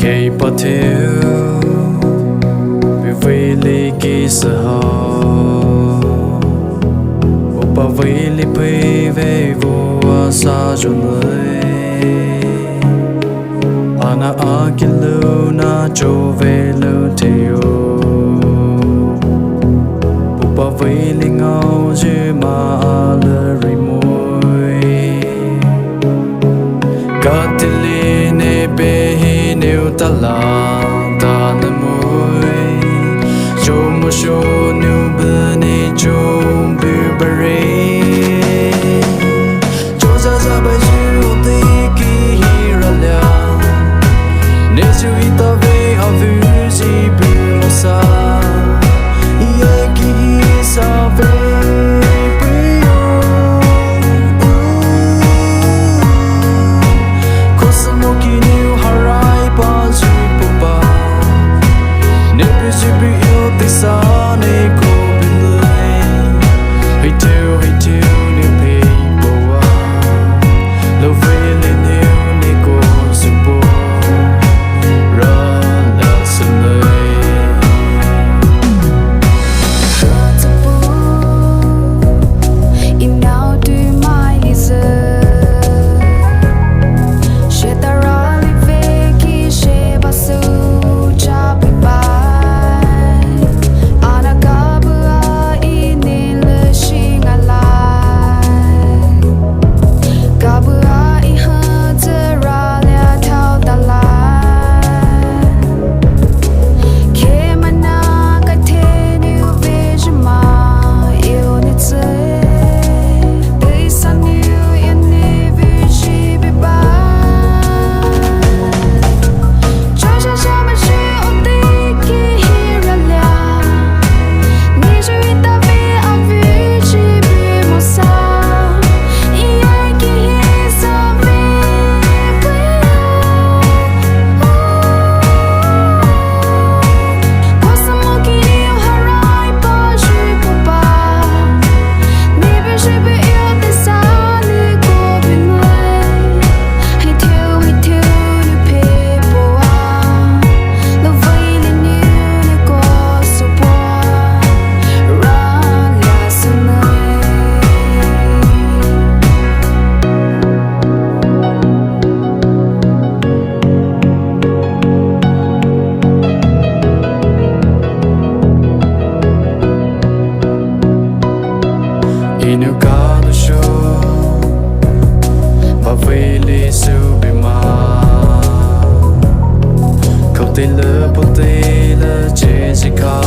Kay pa theo vì vì lý kỳ sở Opa vì lý phê về vô xa cho người Ana a kilu na cho về lưu theo Opa vì lý ngao dư mà lơ rì môi Cả tì lý nê bê hi nếu ta là ta nê môi Cho mô shô nếu bơ nê cho bư bà rê Cho ra ra bài dư ô tê kỳ hi ra lya Nê dư hi ta về hạ vư dì bư mô sa Yê kỳ hi sa về Inu ka do show Ba vì lý su bì ma Câu tê lơ bố tê lơ chê chê ka